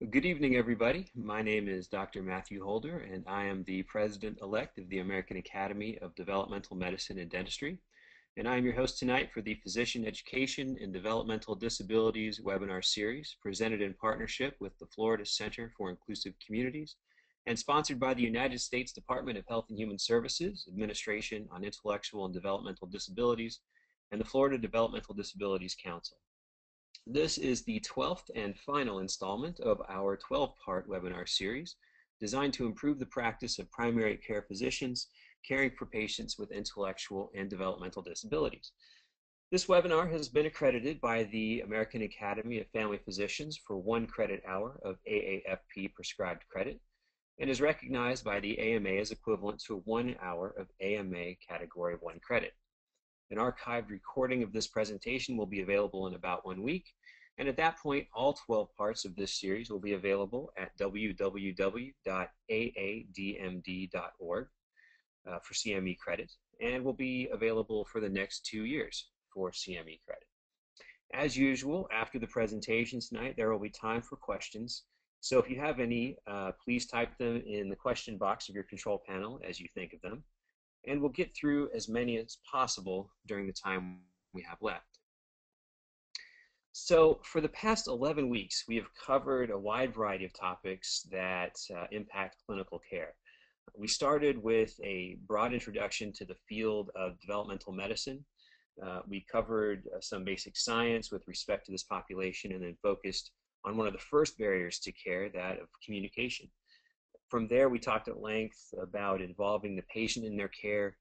Good evening, everybody. My name is Dr. Matthew Holder, and I am the President-elect of the American Academy of Developmental Medicine and Dentistry. And I am your host tonight for the Physician Education in Developmental Disabilities webinar series, presented in partnership with the Florida Center for Inclusive Communities and sponsored by the United States Department of Health and Human Services, Administration on Intellectual and Developmental Disabilities, and the Florida Developmental Disabilities Council. This is the 12th and final installment of our 12-part webinar series designed to improve the practice of primary care physicians caring for patients with intellectual and developmental disabilities. This webinar has been accredited by the American Academy of Family Physicians for 1 credit hour of AAFP prescribed credit and is recognized by the AMA as equivalent to 1 hour of AMA Category 1 credit. An archived recording of this presentation will be available in about 1 week, and at that point, all 12 parts of this series will be available at www.aadmd.org for CME credit, and will be available for the next 2 years for CME credit. As usual, after the presentation tonight, there will be time for questions. So if you have any, please type them in the question box of your control panel as you think of them, and we'll get through as many as possible during the time we have left. So for the past 11 weeks, we have covered a wide variety of topics that impact clinical care. We started with a broad introduction to the field of developmental medicine. We covered some basic science with respect to this population and then focused on one of the first barriers to care, that of communication. From there, we talked at length about involving the patient in their care,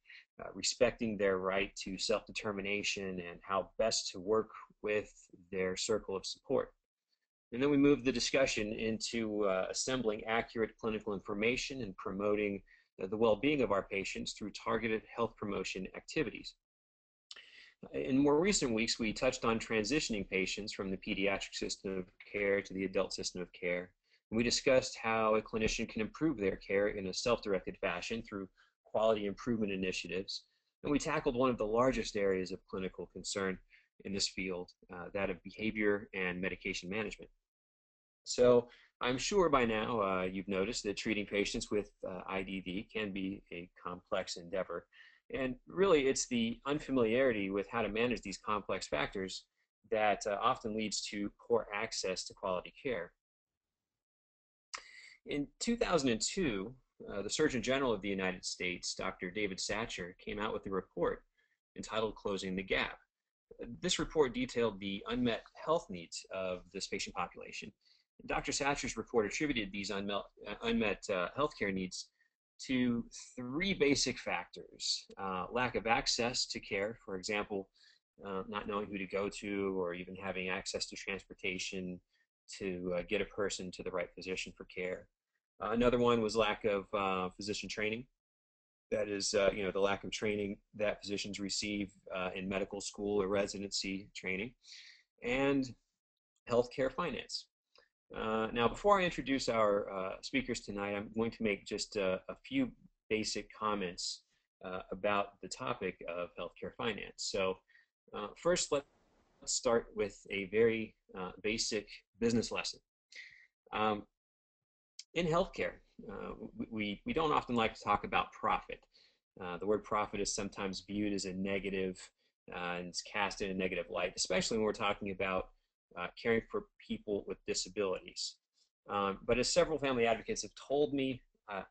respecting their right to self-determination, and how best to work with their circle of support. And then we moved the discussion into assembling accurate clinical information and promoting the well-being of our patients through targeted health promotion activities. In more recent weeks, we touched on transitioning patients from the pediatric system of care to the adult system of care. We discussed how a clinician can improve their care in a self-directed fashion through quality improvement initiatives. And we tackled one of the largest areas of clinical concern in this field, that of behavior and medication management. So I'm sure by now you've noticed that treating patients with IDD can be a complex endeavor. And really, it's the unfamiliarity with how to manage these complex factors that often leads to poor access to quality care. In 2002, the Surgeon General of the United States, Dr. David Satcher, came out with a report entitled Closing the Gap. This report detailed the unmet health needs of this patient population. Dr. Satcher's report attributed these unmet healthcare needs to 3 basic factors: lack of access to care, for example, not knowing who to go to, or even having access to transportation to get a person to the right physician for care. Another one was lack of physician training. That is, the lack of training that physicians receive in medical school or residency training, and healthcare finance. Now, before I introduce our speakers tonight, I'm going to make just a few basic comments about the topic of healthcare finance. So first, let's start with a very basic business lesson. In healthcare, we don't often like to talk about profit. The word profit is sometimes viewed as a negative and it's cast in a negative light, especially when we're talking about caring for people with disabilities. But as several family advocates have told me,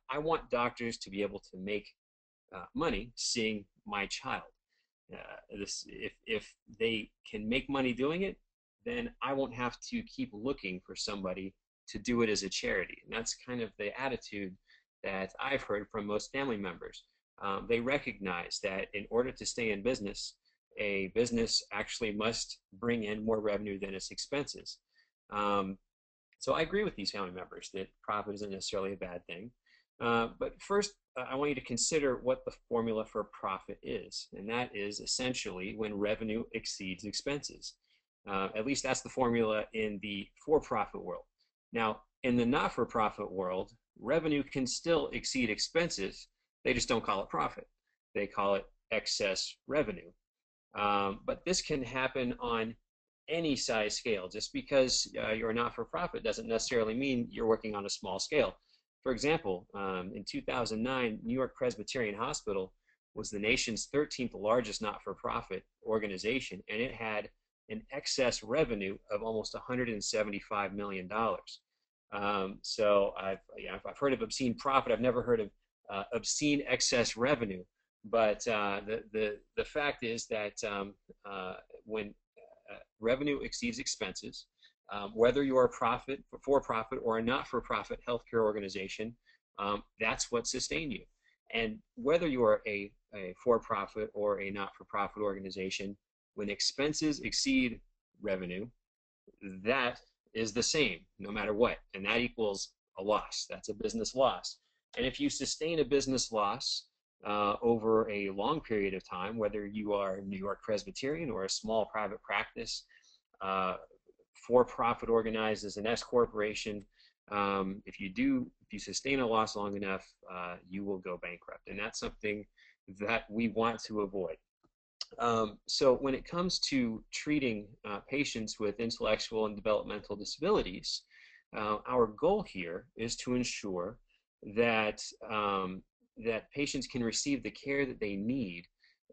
I want doctors to be able to make money seeing my child. If they can make money doing it, then I won't have to keep looking for somebody to do it as a charity. And that's kind of the attitude that I've heard from most family members. They recognize that in order to stay in business, a business actually must bring in more revenue than its expenses. So I agree with these family members that profit isn't necessarily a bad thing. But first, I want you to consider what the formula for profit is. And that is essentially when revenue exceeds expenses. At least that's the formula in the for-profit world. Now, in the not-for-profit world, revenue can still exceed expenses. They just don't call it profit. They call it excess revenue. But this can happen on any size scale. Just because you're not for profit doesn't necessarily mean you're working on a small scale. For example, in 2009, New York Presbyterian Hospital was the nation's 13th largest not-for-profit organization, and it had an excess revenue of almost $175 million. So I've heard of obscene profit. I've never heard of obscene excess revenue. But the fact is that when revenue exceeds expenses, whether you're a for-profit or a not-for-profit healthcare organization, that's what sustains you. And whether you are a for-profit or a not-for-profit organization, when expenses exceed revenue, that is the same no matter what, and that equals a loss. That's a business loss. And if you sustain a business loss over a long period of time, whether you are New York Presbyterian or a small private practice, for-profit organized as an S corporation, if you sustain a loss long enough, you will go bankrupt, and that's something that we want to avoid. So when it comes to treating patients with intellectual and developmental disabilities, our goal here is to ensure that that patients can receive the care that they need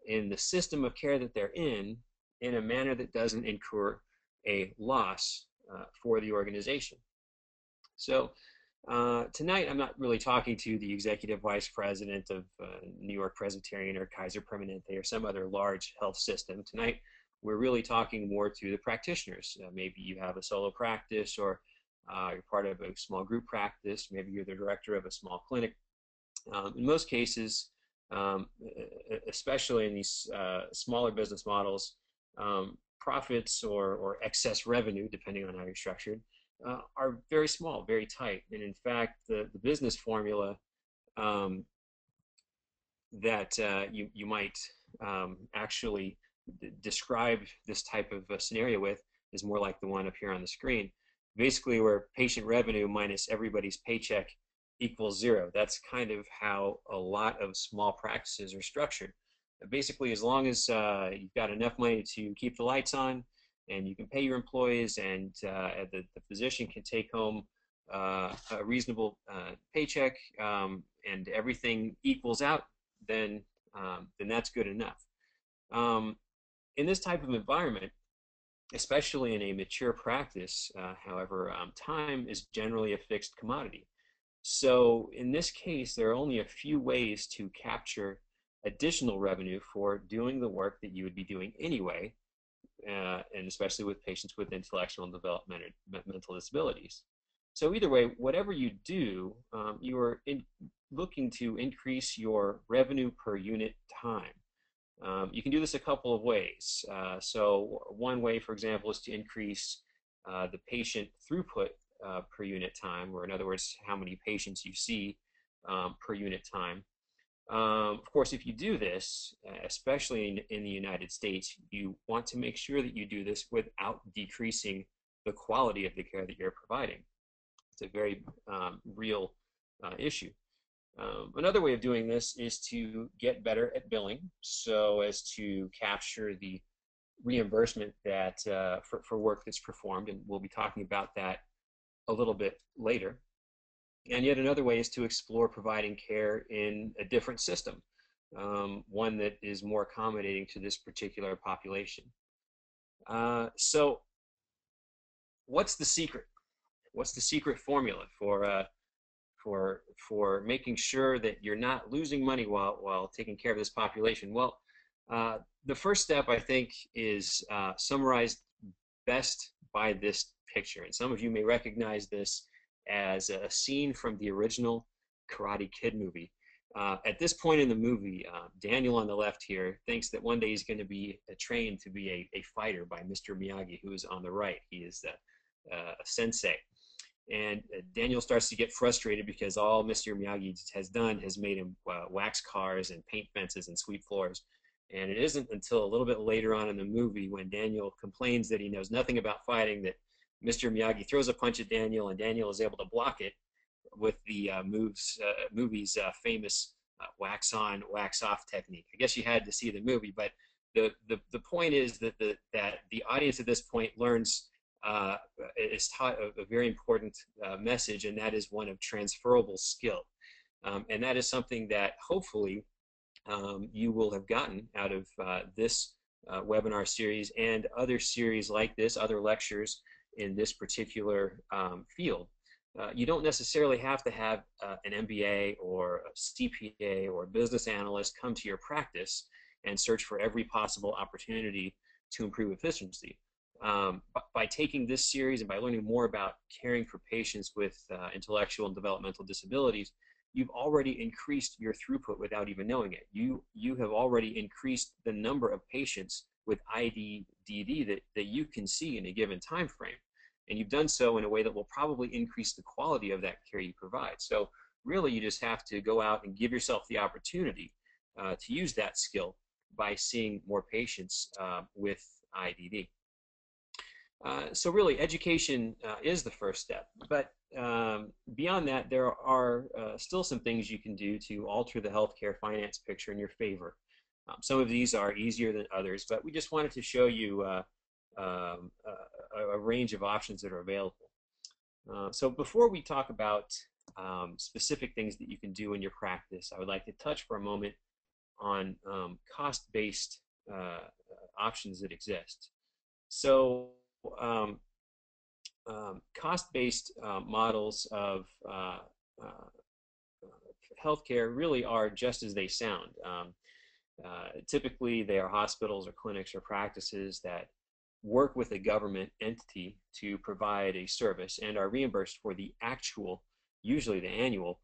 in the system of care that they're in a manner that doesn't incur a loss for the organization. So tonight I'm not really talking to the executive vice president of New York Presbyterian or Kaiser Permanente or some other large health system. Tonight we're really talking more to the practitioners. Maybe you have a solo practice, or you're part of a small group practice. Maybe you're the director of a small clinic. In most cases, especially in these smaller business models, profits or excess revenue, depending on how you're structured, are very small, very tight. And in fact, the business formula that you might actually describe this type of scenario with is more like the one up here on the screen. Basically, where patient revenue minus everybody's paycheck equals zero. That's kind of how a lot of small practices are structured. Basically, as long as you've got enough money to keep the lights on, and you can pay your employees, and the physician can take home a reasonable paycheck, and everything equals out, then that's good enough. In this type of environment, especially in a mature practice, however, time is generally a fixed commodity. So in this case, there are only a few ways to capture additional revenue for doing the work that you would be doing anyway, and especially with patients with intellectual and developmental disabilities. So either way, whatever you do, you are looking to increase your revenue per unit time. You can do this a couple of ways. So one way, for example, is to increase the patient throughput per unit time, or in other words, how many patients you see per unit time. Of course, if you do this, especially in the United States, you want to make sure that you do this without decreasing the quality of the care that you're providing. It's a very real issue. Another way of doing this is to get better at billing, so as to capture the reimbursement that for work that's performed, and we'll be talking about that a little bit later. And yet another way is to explore providing care in a different system, one that is more accommodating to this particular population. So what's the secret? What's the secret formula for making sure that you're not losing money while taking care of this population? Well, the first step, I think, is summarized best by this picture. And some of you may recognize this as a scene from the original Karate Kid movie. At this point in the movie, Daniel on the left here thinks that one day he's going to be trained to be a fighter by Mr. Miyagi, who is on the right. He is a sensei. And Daniel starts to get frustrated because all Mr. Miyagi has done has made him wax cars and paint fences and sweep floors. And it isn't until a little bit later on in the movie, when Daniel complains that he knows nothing about fighting, that Mr. Miyagi throws a punch at Daniel, and Daniel is able to block it with the movie's famous wax on, wax off technique. I guess you had to see the movie, but the point is that the audience at this point learns is taught a very important message, and that is one of transferable skill. And that is something that hopefully you will have gotten out of this webinar series and other series like this, other lectures in this particular field. You don't necessarily have to have an MBA or a CPA or a business analyst come to your practice and search for every possible opportunity to improve efficiency. By taking this series and by learning more about caring for patients with intellectual and developmental disabilities, you've already increased your throughput without even knowing it. You have already increased the number of patients with IDDD that you can see in a given time frame. And you've done so in a way that will probably increase the quality of that care you provide. So really, you just have to go out and give yourself the opportunity to use that skill by seeing more patients with IDD. So really, education is the first step. But beyond that, there are still some things you can do to alter the healthcare finance picture in your favor. Some of these are easier than others, but we just wanted to show you a range of options that are available. So before we talk about specific things that you can do in your practice, I would like to touch for a moment on cost-based options that exist. So cost-based models of healthcare really are just as they sound. Typically, they are hospitals or clinics or practices that work with a government entity to provide a service and are reimbursed for the actual, usually the annual,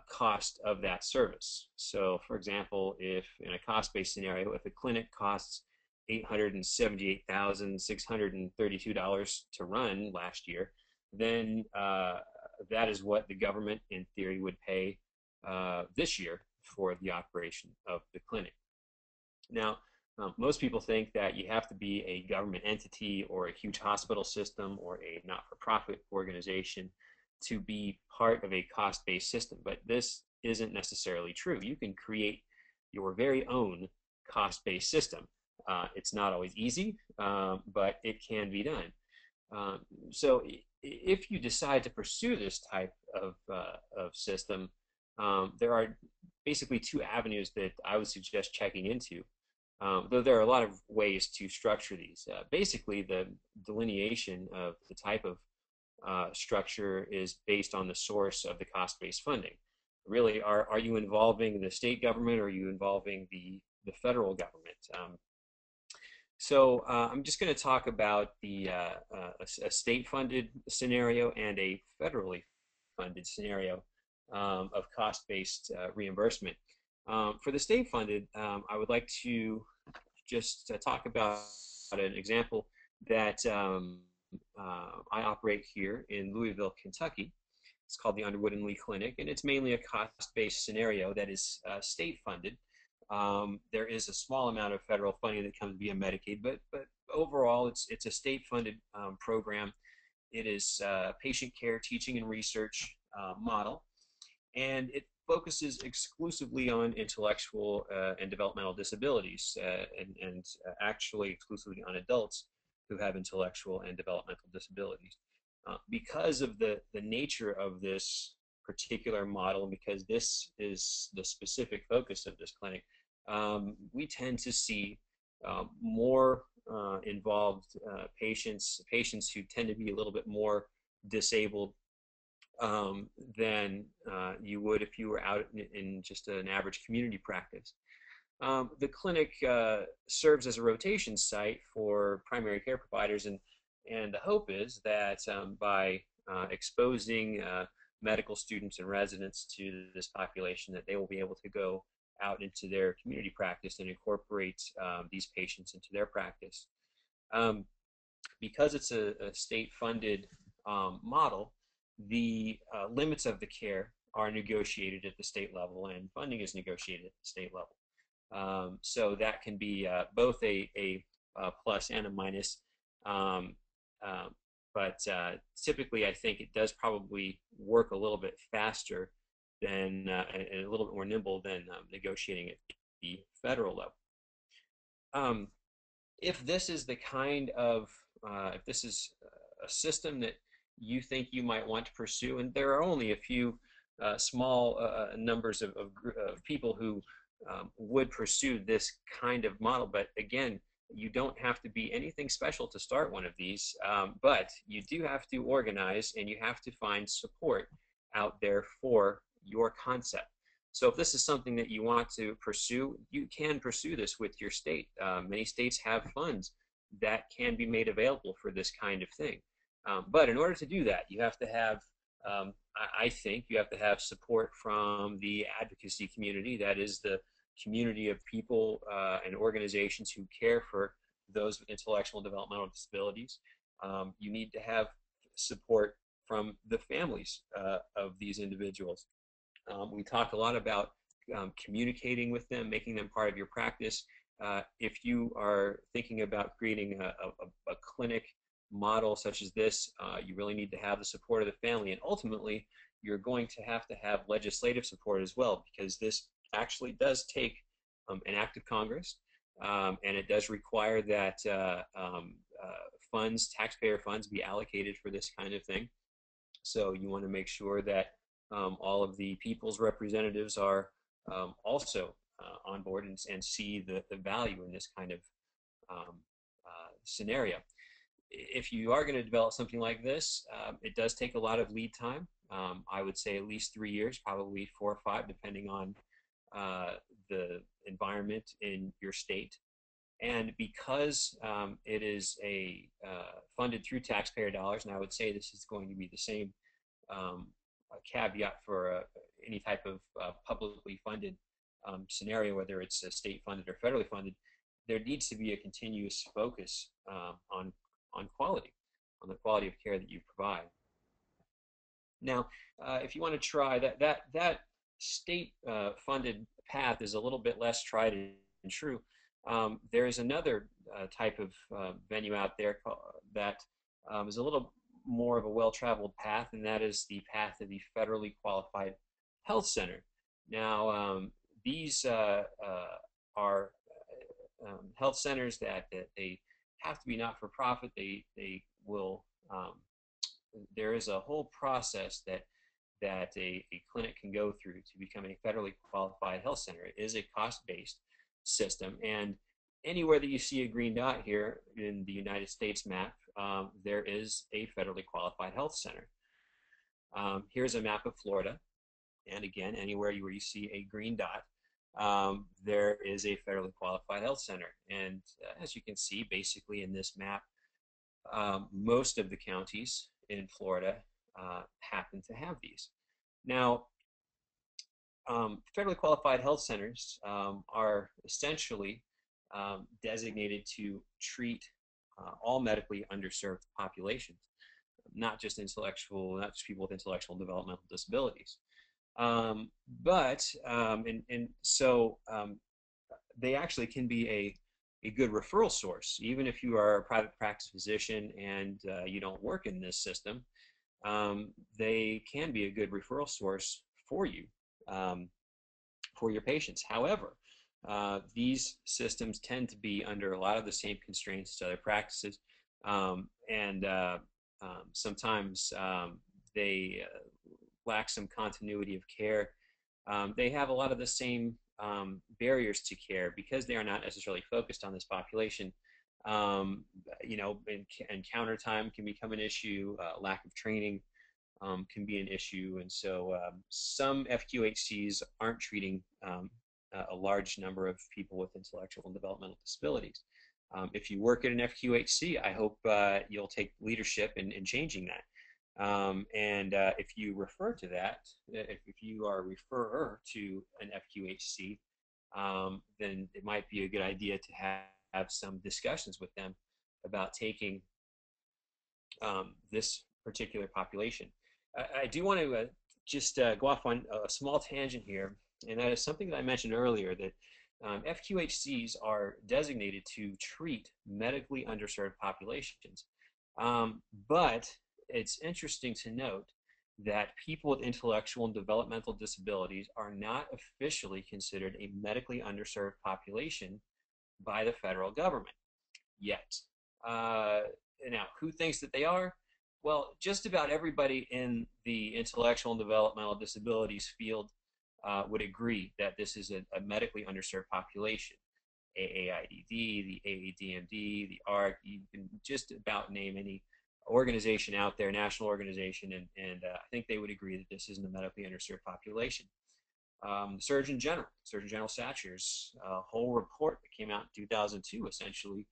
cost of that service. So, for example, if in a cost-based scenario, if a clinic costs $878,632 to run last year, then that is what the government, in theory, would pay this year for the operation of the clinic. Now, most people think that you have to be a government entity or a huge hospital system or a not-for-profit organization to be part of a cost-based system, but this isn't necessarily true. You can create your very own cost-based system. It's not always easy, but it can be done. So if you decide to pursue this type of system, there are basically two avenues that I would suggest checking into. Though there are a lot of ways to structure these. Basically, the delineation of the type of structure is based on the source of the cost-based funding. Really, are you involving the state government or are you involving the federal government? So I'm just going to talk about a state-funded scenario and a federally funded scenario of cost-based reimbursement. For the state-funded, I would like to just talk about an example that I operate here in Louisville, Kentucky. It's called the Underwood and Lee Clinic, and it's mainly a cost-based scenario that is state-funded. There is a small amount of federal funding that comes via Medicaid, but overall, it's a state-funded program. It is a patient care, teaching, and research model, and it focuses exclusively on intellectual and developmental disabilities, and actually exclusively on adults who have intellectual and developmental disabilities. Because of the nature of this particular model, because this is the specific focus of this clinic, we tend to see more involved patients who tend to be a little bit more disabled than you would if you were out in just an average community practice. The clinic serves as a rotation site for primary care providers, and the hope is that by exposing medical students and residents to this population, that they will be able to go out into their community practice and incorporate these patients into their practice. Because it's a state-funded model, the limits of the care are negotiated at the state level, and funding is negotiated at the state level. So that can be both a plus and a minus, but typically I think it does probably work a little bit faster than and a little bit more nimble than negotiating at the federal level. If this is the kind of, if this is a system that you think you might want to pursue, and there are only a few small numbers of people who would pursue this kind of model, but again, you don't have to be anything special to start one of these, but you do have to organize and you have to find support out there for your concept. So if this is something that you want to pursue, you can pursue this with your state. Many states have funds that can be made available for this kind of thing. But in order to do that, you have to have, I think, you have to have support from the advocacy community. That is the community of people and organizations who care for those with intellectual and developmental disabilities. You need to have support from the families of these individuals. We talk a lot about communicating with them, making them part of your practice. If you are thinking about creating a clinic model such as this, you really need to have the support of the family. And ultimately, you're going to have legislative support as well, because this actually does take an act of Congress, and it does require that funds, taxpayer funds, be allocated for this kind of thing. So you want to make sure that all of the people's representatives are also on board and see the value in this kind of scenario. If you are going to develop something like this, it does take a lot of lead time. I would say at least 3 years, probably 4 or 5, depending on the environment in your state. And because it is funded through taxpayer dollars, and I would say this is going to be the same caveat for any type of publicly funded scenario, whether it's state funded or federally funded, there needs to be a continuous focus on quality, on the quality of care that you provide. Now, if you want to try that state funded path is a little bit less tried and true. There is another type of venue out there that is a little more of a well-traveled path, and that is the path of the federally qualified health center. Now, these are health centers that they have to be not-for-profit. They will. There is a whole process that a clinic can go through to become a federally qualified health center. It is a cost-based system, and anywhere that you see a green dot here in the United States map, there is a federally qualified health center. Here's a map of Florida, and again, anywhere where you see a green dot, there is a federally qualified health center. And as you can see, basically in this map, most of the counties in Florida happen to have these. Now, federally qualified health centers are essentially designated to treat all medically underserved populations, not just people with intellectual and developmental disabilities. So they actually can be a good referral source, even if you are a private practice physician and you don't work in this system. They can be a good referral source for you, for your patients. However, these systems tend to be under a lot of the same constraints as other practices, and sometimes they lack some continuity of care. They have a lot of the same barriers to care because they are not necessarily focused on this population. Encounter time can become an issue. Lack of training can be an issue, and so some FQHCs aren't treating a large number of people with intellectual and developmental disabilities. If you work at an FQHC, I hope you'll take leadership in changing that. If you refer to that, if you are a referrer to an FQHC, then it might be a good idea to have some discussions with them about taking this particular population. I do want to just go off on a small tangent here, and that is something that I mentioned earlier, that FQHCs are designated to treat medically underserved populations. But it's interesting to note that people with intellectual and developmental disabilities are not officially considered a medically underserved population by the federal government. yet. Uh, Now, who thinks that they are? Well, just about everybody in the intellectual and developmental disabilities field would agree that this is a medically underserved population. AAIDD, the AADMD, the ARC, you can just about name any organization out there, national organization, and I think they would agree that this isn't a medically underserved population. Surgeon General Satcher's whole report that came out in 2002 essentially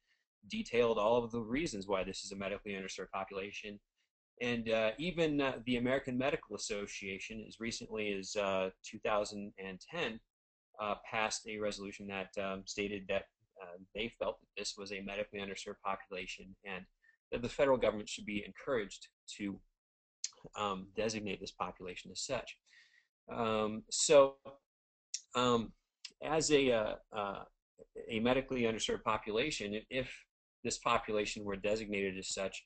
detailed all of the reasons why this is a medically underserved population. And even the American Medical Association, as recently as 2010, passed a resolution that stated that they felt that this was a medically underserved population and that the federal government should be encouraged to designate this population as such. So, as a medically underserved population, if this population were designated as such,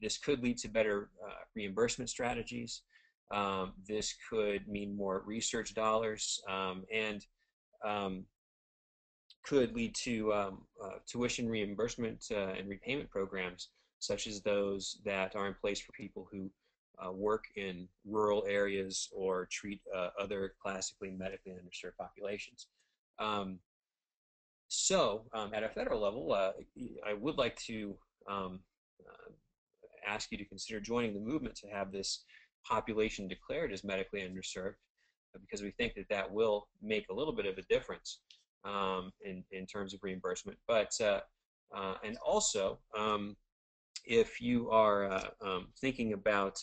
this could lead to better reimbursement strategies. This could mean more research dollars and could lead to tuition reimbursement and repayment programs, such as those that are in place for people who work in rural areas or treat other classically medically underserved populations. At a federal level, I would like to ask you to consider joining the movement to have this population declared as medically underserved, because we think that that will make a little bit of a difference in terms of reimbursement. But and also, if you are thinking about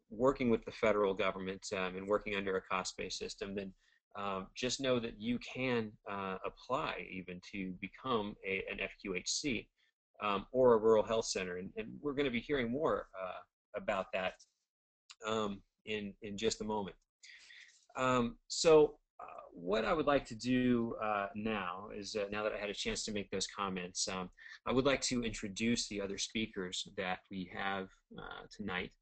working with the federal government and working under a cost-based system, then just know that you can apply even to become an FQHC or a rural health center. And we're going to be hearing more about that in just a moment. What I would like to do now is, now that I had a chance to make those comments, I would like to introduce the other speakers that we have tonight.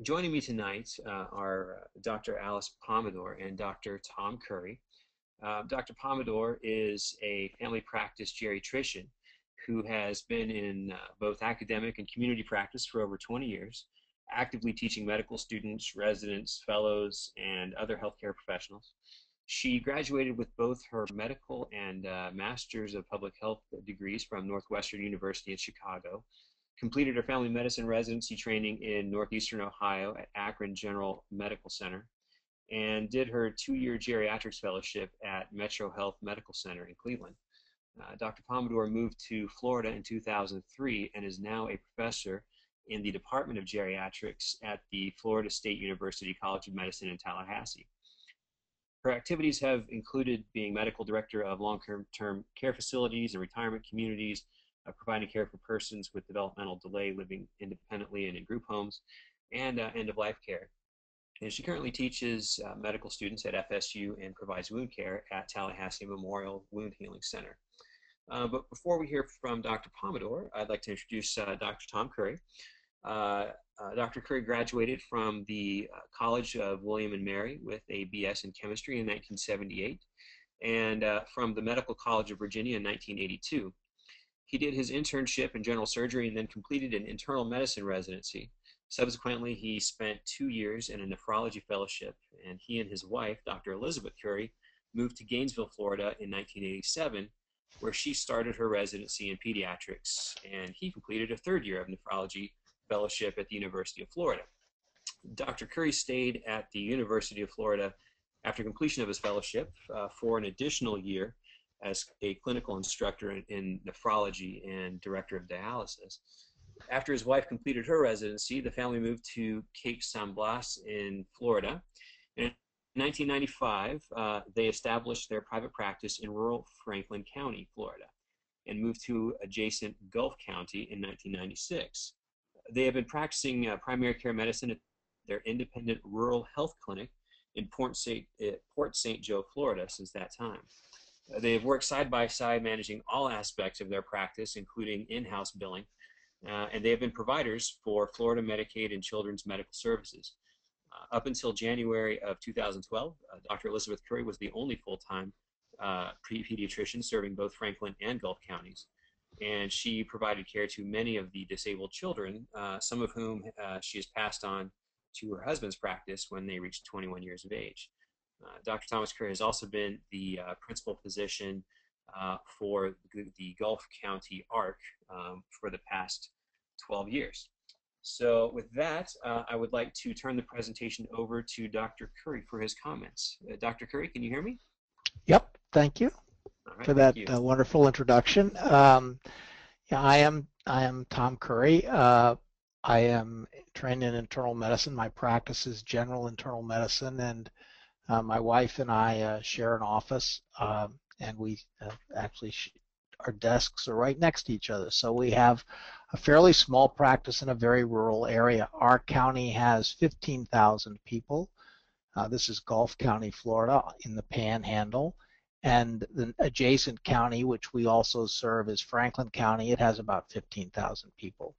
Joining me tonight are Dr. Alice Pomidor and Dr. Tom Curry. Dr. Pomidor is a family practice geriatrician who has been in both academic and community practice for over 20 years, actively teaching medical students, residents, fellows, and other healthcare professionals. She graduated with both her medical and Master's of Public Health degrees from Northwestern University in Chicago, completed her family medicine residency training in Northeastern Ohio at Akron General Medical Center, and did her 2-year geriatrics fellowship at Metro Health Medical Center in Cleveland. Dr. Pomidor moved to Florida in 2003 and is now a professor in the Department of Geriatrics at the Florida State University College of Medicine in Tallahassee. Her activities have included being medical director of long-term care facilities and retirement communities, providing care for persons with developmental delay living independently and in group homes, and end-of-life care. And she currently teaches medical students at FSU and provides wound care at Tallahassee Memorial Wound Healing Center. But before we hear from Dr. Pomidor, I'd like to introduce Dr. Tom Curry. Dr. Curry graduated from the College of William and Mary with a BS in chemistry in 1978 and from the Medical College of Virginia in 1982. He did his internship in general surgery and then completed an internal medicine residency. Subsequently, he spent 2 years in a nephrology fellowship, and he and his wife, Dr. Elizabeth Curry, moved to Gainesville, Florida in 1987, where she started her residency in pediatrics, and he completed a 3rd year of nephrology fellowship at the University of Florida. Dr. Curry stayed at the University of Florida after completion of his fellowship for an additional year as a clinical instructor in nephrology and director of dialysis. After his wife completed her residency, the family moved to Cape San Blas in Florida. In 1995, they established their private practice in rural Franklin County, Florida, and moved to adjacent Gulf County in 1996. They have been practicing primary care medicine at their independent rural health clinic in Port St. Joe, Florida, since that time. They have worked side by side managing all aspects of their practice, including in-house billing, and they have been providers for Florida Medicaid and Children's Medical Services. Up until January of 2012, Dr. Elizabeth Curry was the only full-time pediatrician serving both Franklin and Gulf counties. And she provided care to many of the disabled children, some of whom she has passed on to her husband's practice when they reached 21 years of age. Dr. Thomas Curry has also been the principal physician for the Gulf County ARC for the past 12 years. So with that, I would like to turn the presentation over to Dr. Curry for his comments. Dr. Curry, can you hear me? Yep, thank you Right, for that wonderful introduction. Yeah, I am Tom Curry. I am trained in internal medicine. My practice is general internal medicine, and my wife and I share an office, and we actually our desks are right next to each other. So we have a fairly small practice in a very rural area. Our county has 15,000 people. This is Gulf County, Florida, in the Panhandle. And the adjacent county, which we also serve, is Franklin County. It has about 15,000 people.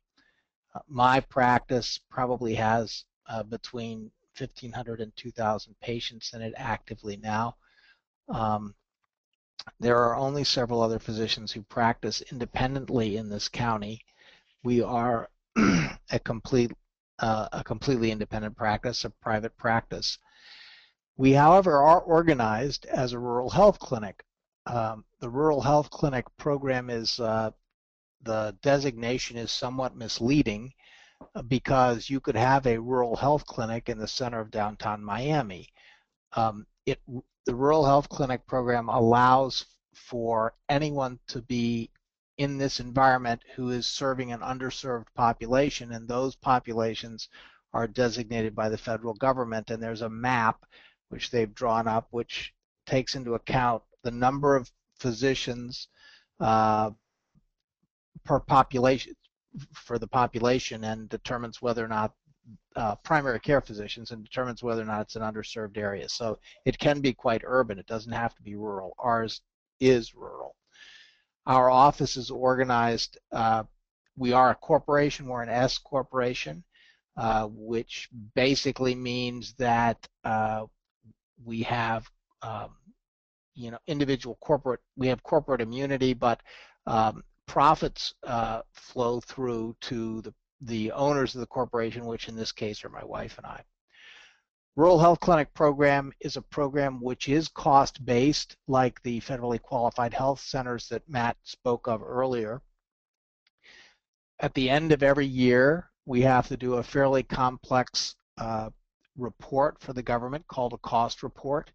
My practice probably has between 1,500 and 2,000 patients in it actively now. There are only several other physicians who practice independently in this county. We are a completely independent practice, a private practice. We, however, are organized as a rural health clinic. The rural health clinic program is, the designation is somewhat misleading because you could have a rural health clinic in the center of downtown Miami. The rural health clinic program allows for anyone to be in this environment who is serving an underserved population, and those populations are designated by the federal government, and there's a map which they've drawn up which takes into account the number of physicians per population for the population, and determines whether or not primary care physicians, and determines whether or not it's an underserved area. So it can be quite urban. It doesn't have to be rural. Ours is rural. Our office is organized. We are a corporation. We're an S corporation, which basically means that we have individual corporate, we have corporate immunity, but profits flow through to the owners of the corporation, which in this case are my wife and I. Rural Health Clinic program is a program which is cost-based, like the federally qualified health centers that Matt spoke of earlier. At the end of every year, we have to do a fairly complex report for the government called a cost report,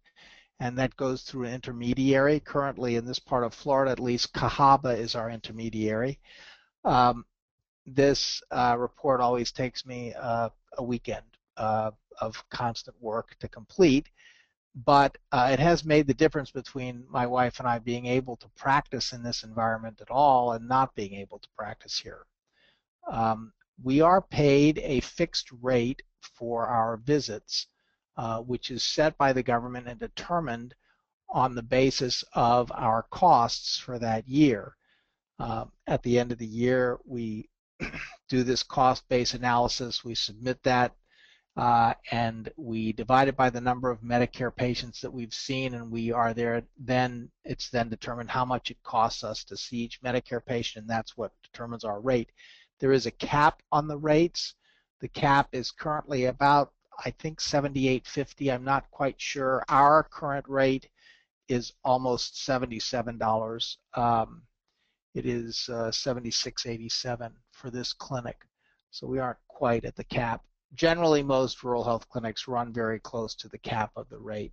and that goes through an intermediary. Currently, in this part of Florida, at least, Cahaba is our intermediary. This report always takes me a weekend of constant work to complete, but it has made the difference between my wife and I being able to practice in this environment at all and not being able to practice here. We are paid a fixed rate for our visits, which is set by the government and determined on the basis of our costs for that year. At the end of the year, we do this cost-based analysis. We submit that, and we divide it by the number of Medicare patients that we've seen, and we are there. Then it's then determined how much it costs us to see each Medicare patient, and that's what determines our rate. There is a cap on the rates. The cap is currently about, I think, $78.50. I'm not quite sure. Our current rate is almost $77. It is $76.87 for this clinic, so we aren't quite at the cap. Generally, most rural health clinics run very close to the cap of the rate.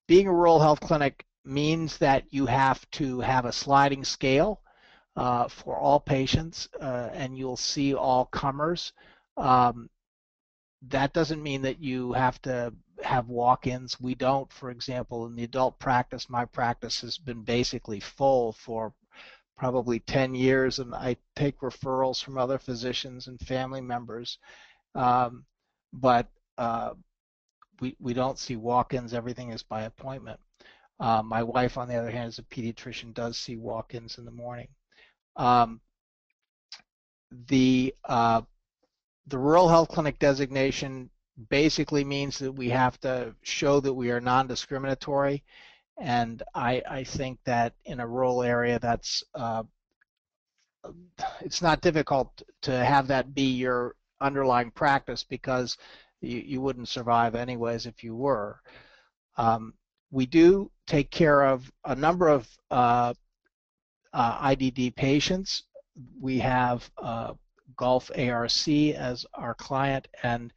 Being a rural health clinic means that you have to have a sliding scale for all patients, and you'll see all comers. That doesn't mean that you have to have walk-ins. We don't. For example, in the adult practice, my practice has been basically full for probably 10 years, and I take referrals from other physicians and family members, but we don't see walk-ins. Everything is by appointment. My wife, on the other hand, is a pediatrician, does see walk-ins in the morning. The rural health clinic designation basically means that we have to show that we are non-discriminatory. And I think that in a rural area, that's it's not difficult to have that be your underlying practice, because you wouldn't survive anyways if you were. We do take care of a number of IDD patients. We have Gulf ARC as our client, and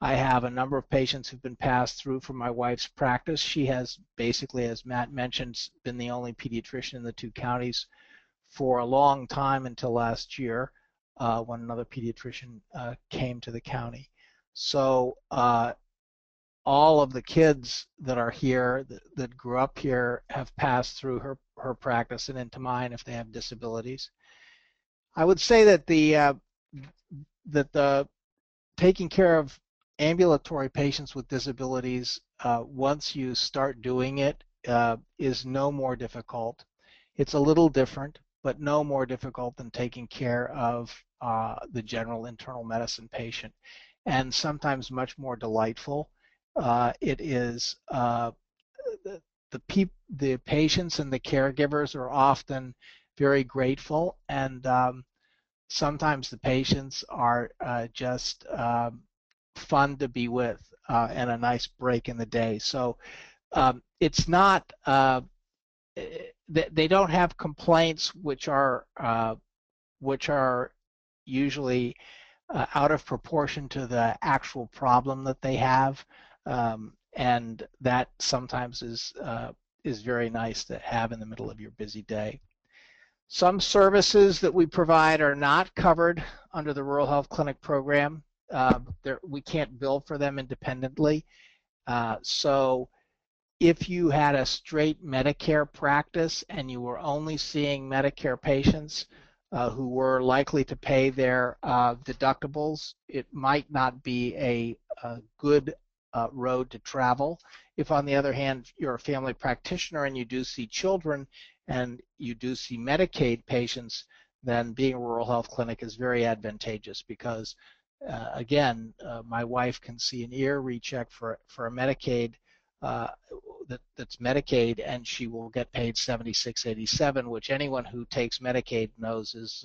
I have a number of patients who've been passed through from my wife's practice. She has basically, as Matt mentioned, been the only pediatrician in the 2 counties for a long time until last year, when another pediatrician came to the county. So all of the kids that are here, that grew up here, have passed through her practice and into mine if they have disabilities. I would say that the taking care of ambulatory patients with disabilities, once you start doing it, is no more difficult. It's a little different, but no more difficult than taking care of the general internal medicine patient, and sometimes much more delightful. It is the patients and the caregivers are often very grateful, and sometimes the patients are just fun to be with, and a nice break in the day. So it's not they don't have complaints which are usually out of proportion to the actual problem that they have, and that sometimes is very nice to have in the middle of your busy day. Some services that we provide are not covered under the Rural Health Clinic program. We can't bill for them independently. So if you had a straight Medicare practice and you were only seeing Medicare patients who were likely to pay their deductibles, it might not be a good road to travel. If, on the other hand, you're a family practitioner and you do see children and you do see Medicaid patients, then being a rural health clinic is very advantageous, because again, my wife can see an ear recheck for a Medicaid that's Medicaid, and she will get paid $76.87, which anyone who takes Medicaid knows is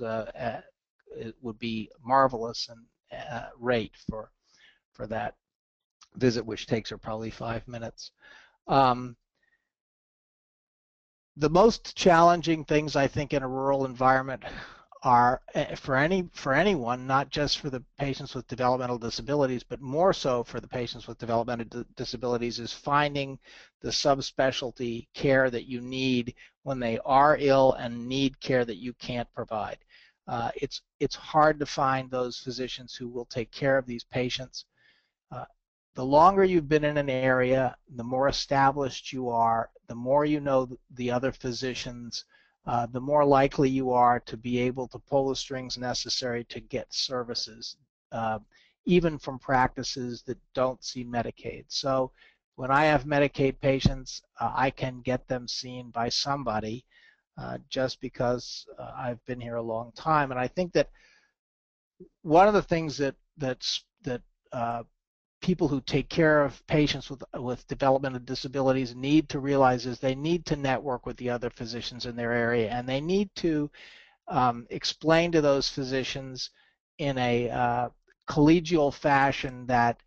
it would be marvelous and rate for that visit, which takes her probably 5 minutes. The most challenging things, I think, in a rural environment are for anyone, not just for the patients with developmental disabilities, but more so for the patients with developmental disabilities, is finding the subspecialty care that you need when they are ill and need care that you can't provide. It's hard to find those physicians who will take care of these patients. The longer you've been in an area, the more established you are, the more you know the other physicians, the more likely you are to be able to pull the strings necessary to get services, even from practices that don't see Medicaid. So when I have Medicaid patients, I can get them seen by somebody just because I've been here a long time. And I think that one of the things that people who take care of patients with developmental disabilities need to realize is they need to network with the other physicians in their area, and they need to explain to those physicians in a collegial fashion that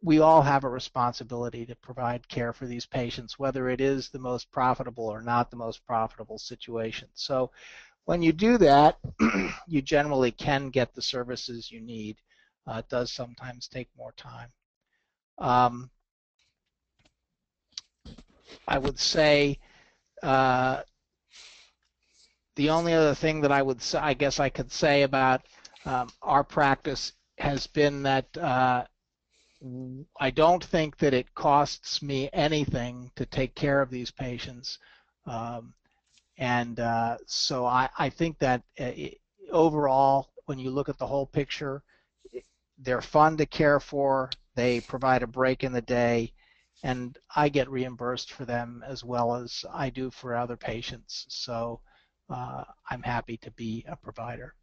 we all have a responsibility to provide care for these patients, whether it is the most profitable or not the most profitable situation. So when you do that, you generally can get the services you need. It does sometimes take more time. I would say the only other thing that I guess I could say about our practice has been that I don't think that it costs me anything to take care of these patients. So I think that overall, when you look at the whole picture, they're fun to care for, they provide a break in the day, and I get reimbursed for them as well as I do for other patients. So I'm happy to be a provider.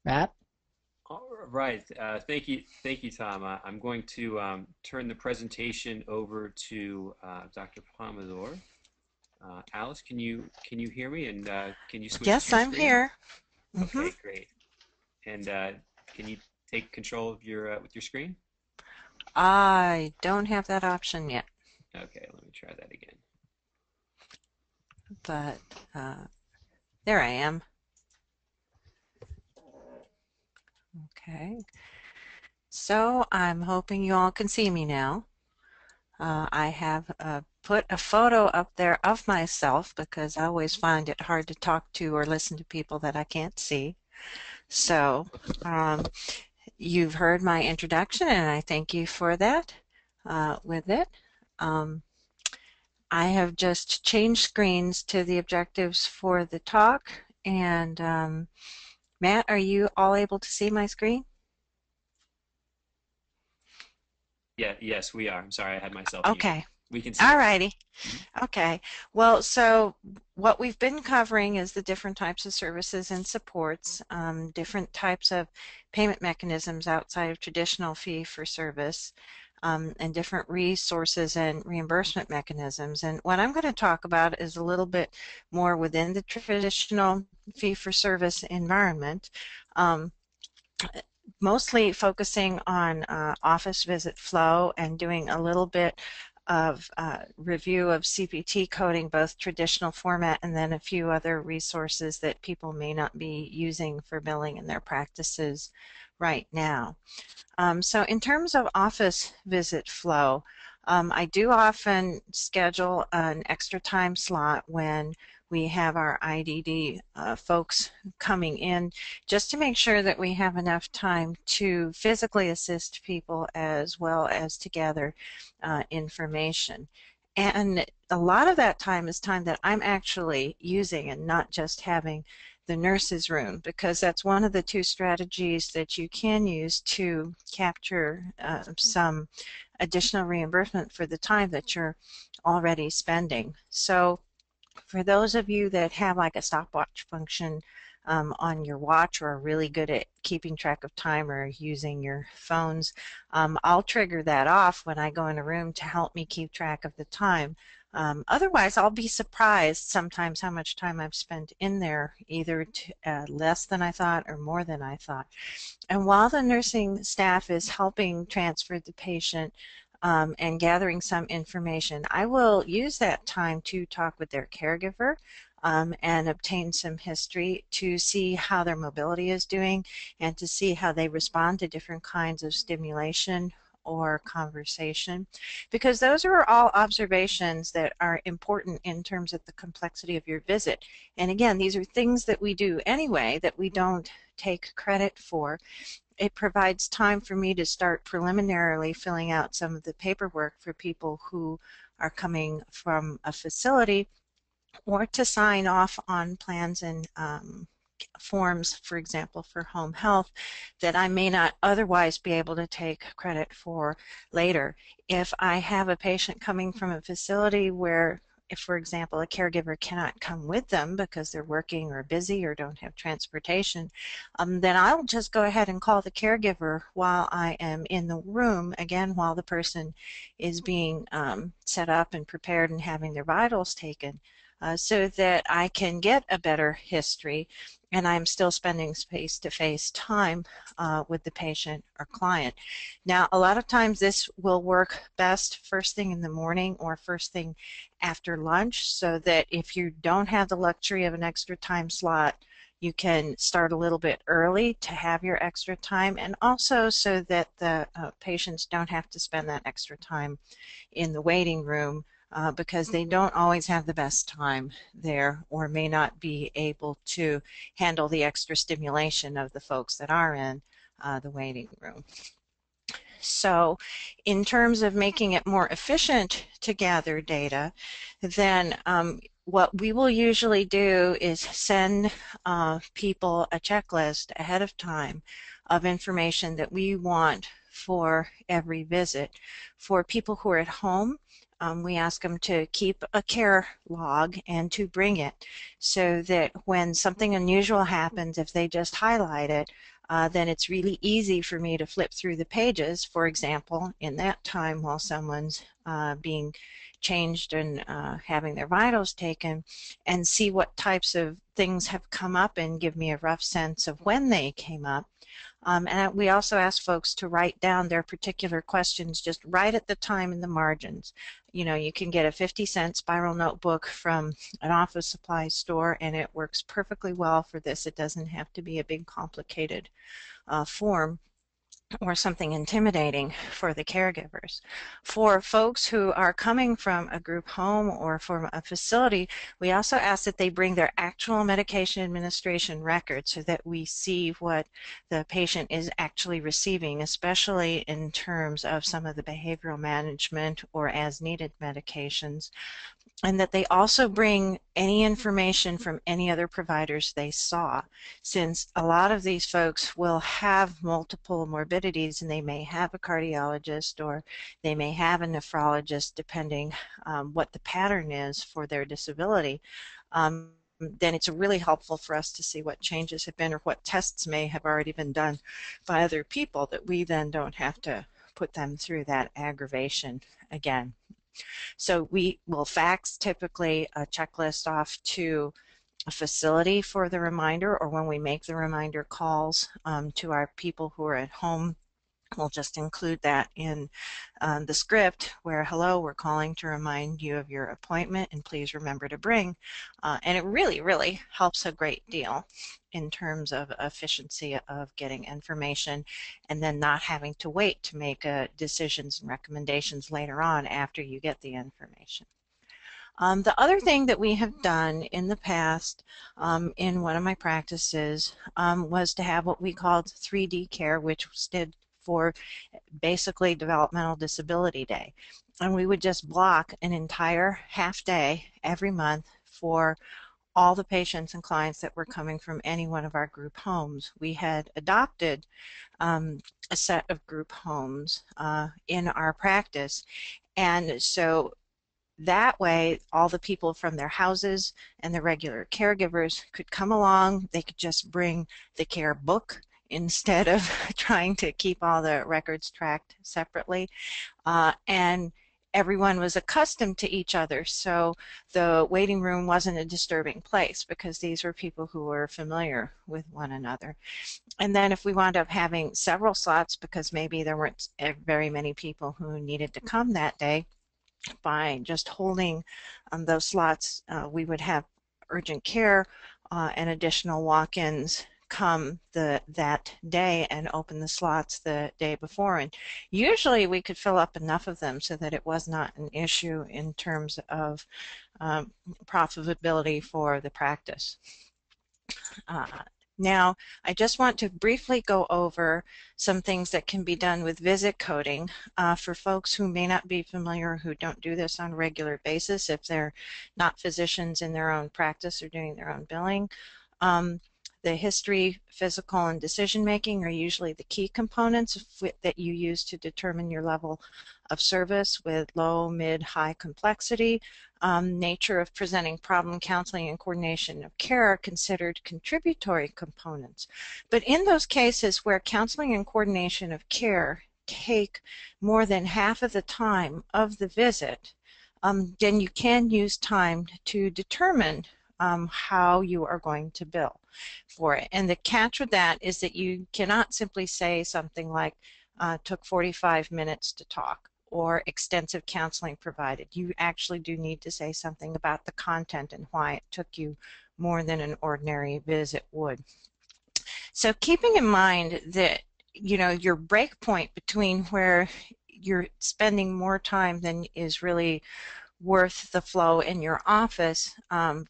Matt? All right. Thank you, Tom. I'm going to turn the presentation over to Dr. Pomodoro. Alice, can you hear me and can you switch to Yes, your I'm screen? here. hmm Okay, great. And can you take control of your with your screen? I don't have that option yet, Okay, let me try that again. but uh, there I am. Okay, so I'm hoping you all can see me now. I have put a photo up there of myself because I always find it hard to talk to or listen to people that I can't see. So um, you've heard my introduction, and I thank you for that with it. Um, I have just changed screens to the objectives for the talk. And Matt, are you all able to see my screen? Yeah, yes, we are. I'm sorry, I had myself muted. Okay. We can see All it. righty. Mhm. Okay. Well, so what we've been covering is the different types of services and supports, different types of payment mechanisms outside of traditional fee for service, and different resources and reimbursement mechanisms. And what I'm going to talk about is a little bit more within the traditional fee for service environment. Um, Mostly focusing on office visit flow and doing a little bit of review of CPT coding, both traditional format and then a few other resources that people may not be using for billing in their practices right now. So in terms of office visit flow, I do often schedule an extra time slot when we have our IDD folks coming in just to make sure that we have enough time to physically assist people as well as to gather information. And a lot of that time is time that I'm actually using and not just having the nurse's room, because that's one of the two strategies that you can use to capture some additional reimbursement for the time that you're already spending. So for those of you that have like a stopwatch function on your watch or are really good at keeping track of time or using your phones, I'll trigger that off when I go in a room to help me keep track of the time. Otherwise, I'll be surprised sometimes how much time I've spent in there, either less than I thought or more than I thought. And while the nursing staff is helping transfer the patient and gathering some information, I will use that time to talk with their caregiver and obtain some history to see how their mobility is doing and to see how they respond to different kinds of stimulation or conversation, because those are all observations that are important in terms of the complexity of your visit. And again, these are things that we do anyway that we don't take credit for. It provides time for me to start preliminarily filling out some of the paperwork for people who are coming from a facility, or to sign off on plans and forms, for example, for home health, that I may not otherwise be able to take credit for later. If I have a patient coming from a facility where, if, for example, a caregiver cannot come with them because they're working or busy or don't have transportation, then I'll just go ahead and call the caregiver while I am in the room, again, while the person is being set up and prepared and having their vitals taken, so that I can get a better history and I'm still spending face-to-face time with the patient or client. Now, a lot of times this will work best first thing in the morning or first thing after lunch, so that if you don't have the luxury of an extra time slot, you can start a little bit early to have your extra time, and also so that the patients don't have to spend that extra time in the waiting room because they don't always have the best time there or may not be able to handle the extra stimulation of the folks that are in the waiting room. So in terms of making it more efficient to gather data, then what we will usually do is send people a checklist ahead of time of information that we want for every visit. For people who are at home, we ask them to keep a care log and to bring it so that when something unusual happens, if they just highlight it, then it's really easy for me to flip through the pages, for example, in that time while someone's being changed and having their vitals taken, and see what types of things have come up and give me a rough sense of when they came up. And we also ask folks to write down their particular questions just right at the time in the margins. You know, you can get a 50-cent spiral notebook from an office supply store, and it works perfectly well for this. It doesn't have to be a big complicated form or something intimidating for the caregivers. For folks who are coming from a group home or from a facility, we also ask that they bring their actual medication administration record so that we see what the patient is actually receiving, especially in terms of some of the behavioral management or as needed medications. And that they also bring any information from any other providers they saw, since a lot of these folks will have multiple morbidities and they may have a cardiologist or they may have a nephrologist, depending what the pattern is for their disability. Then it's really helpful for us to see what changes have been or what tests may have already been done by other people, that we then don't have to put them through that aggravation again. So we will fax typically a checklist off to a facility for the reminder, or when we make the reminder calls to our people who are at home, we'll just include that in the script where, hello, we're calling to remind you of your appointment and please remember to bring. And it really, really helps a great deal in terms of efficiency of getting information and then not having to wait to make decisions and recommendations later on after you get the information. The other thing that we have done in the past in one of my practices was to have what we called 3D care, which stood for basically Developmental Disability Day. And we would just block an entire half day every month for all the patients and clients that were coming from any one of our group homes. We had adopted a set of group homes in our practice, and so that way all the people from their houses and the regular caregivers could come along. They could just bring the care book instead of trying to keep all the records tracked separately. And everyone was accustomed to each other, so the waiting room wasn't a disturbing place because these were people who were familiar with one another. And then if we wound up having several slots because maybe there weren't very many people who needed to come that day, by just holding those slots, we would have urgent care and additional walk-ins come that day and open the slots the day before. And usually we could fill up enough of them so that it was not an issue in terms of profitability for the practice. Now, I just want to briefly go over some things that can be done with visit coding for folks who may not be familiar, who don't do this on a regular basis if they're not physicians in their own practice or doing their own billing. The history, physical, and decision making are usually the key components that you use to determine your level of service, with low, mid, high complexity. Nature of presenting, problem counseling, and coordination of care are considered contributory components. But in those cases where counseling and coordination of care take more than half of the time of the visit, then you can use time to determine how you are going to bill for it. And the catch with that is that you cannot simply say something like, took 45 minutes to talk, or extensive counseling provided. You actually do need to say something about the content and why it took you more than an ordinary visit would. So keeping in mind that, you know, your break point between where you're spending more time than is really worth the flow in your office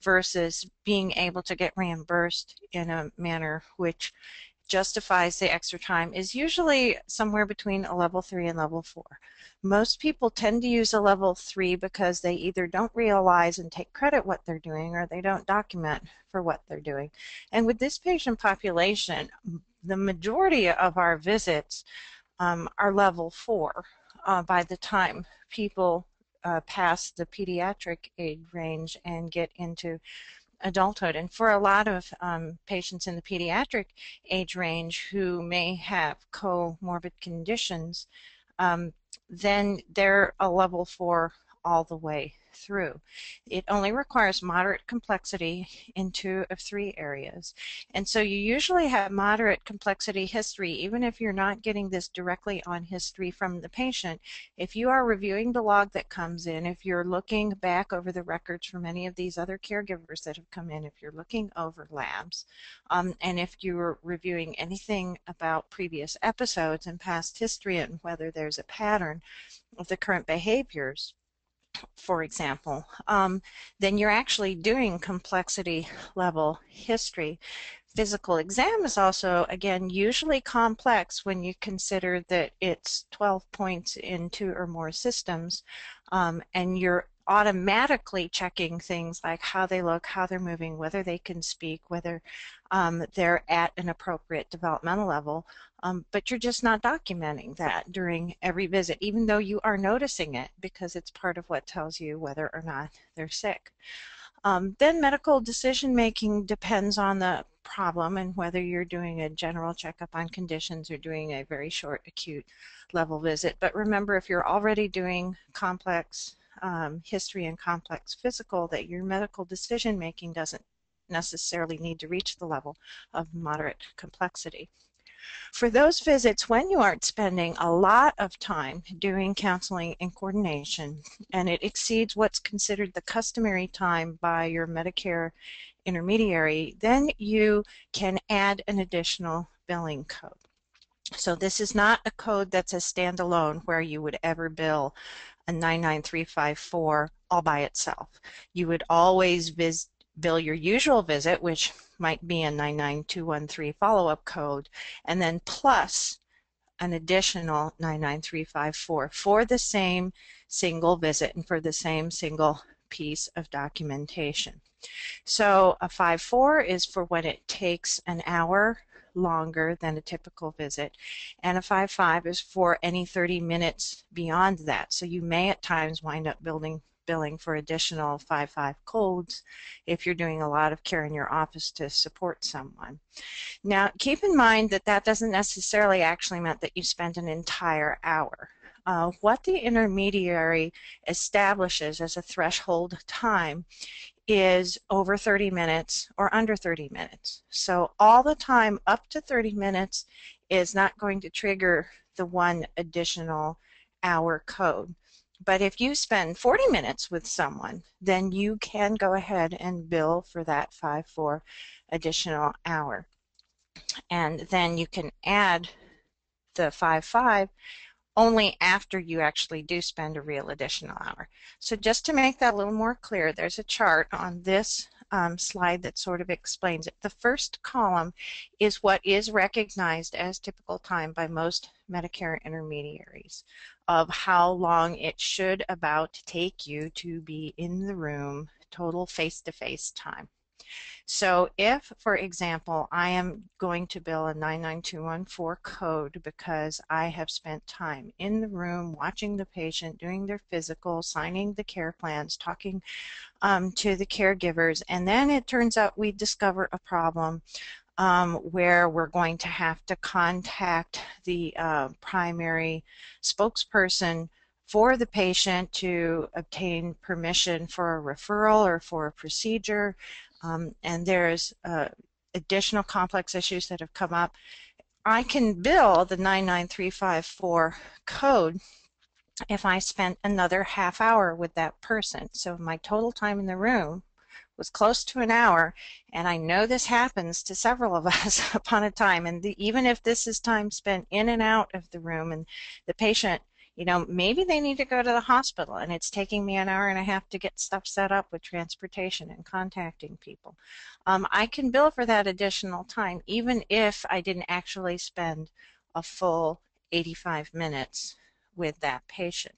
versus being able to get reimbursed in a manner which justifies the extra time is usually somewhere between a level 3 and level 4. Most people tend to use a level 3 because they either don't realize and take credit what they're doing, or they don't document for what they're doing. And with this patient population, the majority of our visits are level 4 by the time people pass the pediatric age range and get into adulthood. And for a lot of patients in the pediatric age range who may have comorbid conditions, then they're a level 4 all the way through. It only requires moderate complexity in 2 of 3 areas. And so you usually have moderate complexity history, even if you're not getting this directly on history from the patient. If you are reviewing the log that comes in, if you're looking back over the records from any of these other caregivers that have come in, if you're looking over labs, and if you're reviewing anything about previous episodes and past history and whether there's a pattern of the current behaviors, for example, then you're actually doing complexity level history. Physical exam is also, again, usually complex when you consider that it's 12 points in 2 or more systems, and you're automatically checking things like how they look, how they're moving, whether they can speak, whether they're at an appropriate developmental level, but you're just not documenting that during every visit, even though you are noticing it, because it's part of what tells you whether or not they're sick. Then medical decision making depends on the problem and whether you're doing a general checkup on conditions or doing a very short acute level visit. But remember, if you're already doing complex history and complex physical, that your medical decision making doesn't necessarily need to reach the level of moderate complexity. For those visits when you aren't spending a lot of time doing counseling and coordination, and it exceeds what's considered the customary time by your Medicare intermediary, then you can add an additional billing code. So this is not a code that's a standalone where you would ever bill a 99354 all by itself. You would always bill your usual visit, which might be a 99213 follow-up code, and then plus an additional 99354 for the same single visit and for the same single piece of documentation. So a 5-4 is for when it takes an hour longer than a typical visit, and a 5-5 is for any 30 minutes beyond that. So you may at times wind up billing for additional 5-5 codes if you're doing a lot of care in your office to support someone. Now keep in mind that that doesn't necessarily actually mean that you spend an entire hour. What the intermediary establishes as a threshold time is over 30 minutes or under 30 minutes. So all the time up to 30 minutes is not going to trigger the 1 additional hour code. But if you spend 40 minutes with someone, then you can go ahead and bill for that 5-4 additional hour. And then you can add the 5-5 only after you actually do spend a real additional hour. So just to make that a little more clear, there's a chart on this slide that sort of explains it. The first column is what is recognized as typical time by most Medicare intermediaries of how long it should about take you to be in the room, total face-to-face time. So if, for example, I am going to bill a 99214 code because I have spent time in the room watching the patient, doing their physical, signing the care plans, talking to the caregivers, and then it turns out we discover a problem where we're going to have to contact the primary spokesperson for the patient to obtain permission for a referral or for a procedure, and there's additional complex issues that have come up. I can bill the 99354 code if I spent another half hour with that person. So my total time in the room was close to an hour, and I know this happens to several of us upon a time, and even if this is time spent in and out of the room and the patient, you know, maybe they need to go to the hospital and it's taking me an hour and a half to get stuff set up with transportation and contacting people. I can bill for that additional time even if I didn't actually spend a full 85 minutes with that patient.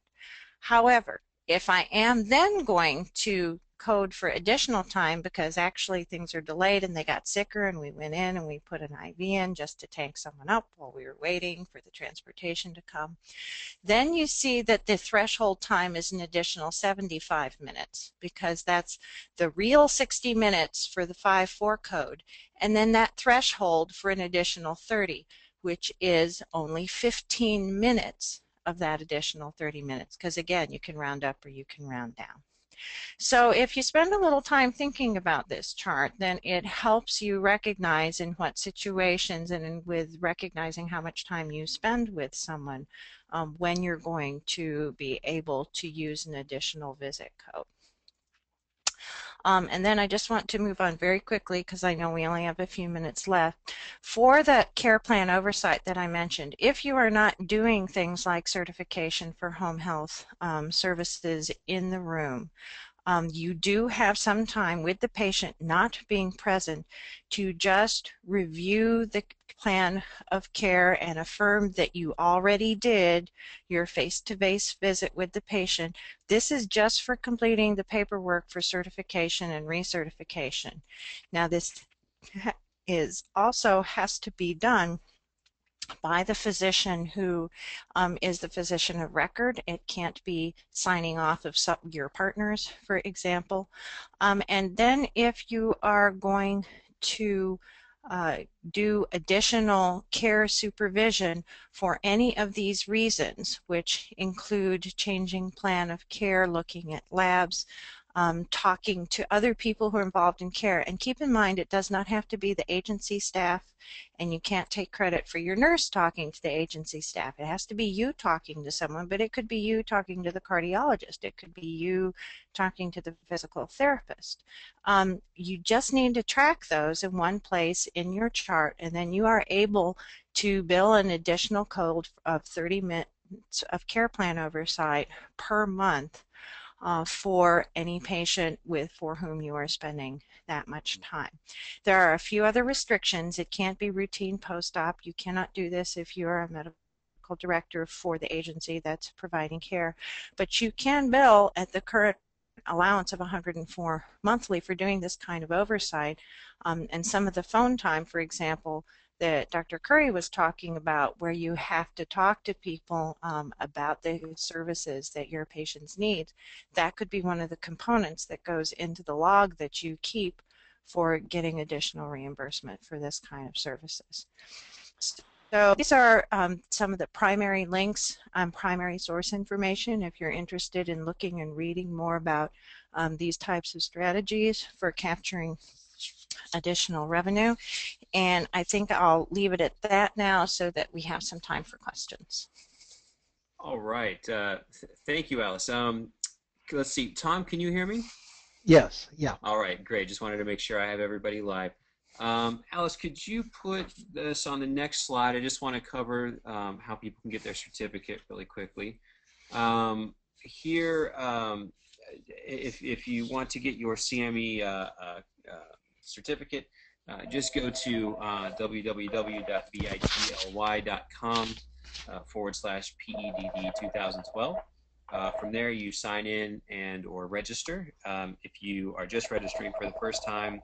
However, if I am then going to code for additional time because actually things are delayed and they got sicker, and we went in and we put an IV in just to tank someone up while we were waiting for the transportation to come. Then you see that the threshold time is an additional 75 minutes because that's the real 60 minutes for the 5-4 code, and then that threshold for an additional 30, which is only 15 minutes of that additional 30 minutes, because again, you can round up or you can round down. So if you spend a little time thinking about this chart, then it helps you recognize in what situations and with recognizing how much time you spend with someone when you're going to be able to use an additional visit code. And then I just want to move on very quickly because I know we only have a few minutes left. For the care plan oversight that I mentioned, if you are not doing things like certification for home health services in the room, you do have some time with the patient not being present to just review the plan of care and affirm that you already did your face-to-face visit with the patient. This is just for completing the paperwork for certification and recertification. Now this also has to be done by the physician who is the physician of record. It can't be signing off of your partners, for example. And then if you are going to do additional care supervision for any of these reasons, which include changing plan of care, looking at labs, talking to other people who are involved in care. And keep in mind, it does not have to be the agency staff, and you can't take credit for your nurse talking to the agency staff. It has to be you talking to someone, but it could be you talking to the cardiologist. It could be you talking to the physical therapist. You just need to track those in one place in your chart, and then you are able to bill an additional code of 30 minutes of care plan oversight per month for any patient for whom you are spending that much time. There are a few other restrictions. It can't be routine post-op. You cannot do this if you are a medical director for the agency that's providing care, but you can bill at the current allowance of $104 monthly for doing this kind of oversight. And some of the phone time, for example, that Dr. Curry was talking about, where you have to talk to people about the services that your patients need, that could be one of the components that goes into the log that you keep for getting additional reimbursement for this kind of services. So these are some of the primary links, primary source information if you're interested in looking and reading more about these types of strategies for capturing additional revenue. And I think I'll leave it at that now so that we have some time for questions. All right. Thank you, Alice. Let's see. Tom, can you hear me? Yes. Yeah. All right. Great. Just wanted to make sure I have everybody live. Alice, could you put this on the next slide? I just want to cover how people can get their certificate really quickly. Here, if you want to get your CME certificate, just go to www.bitly.com/PEDD 2012. From there, you sign in and or register. If you are just registering for the first time,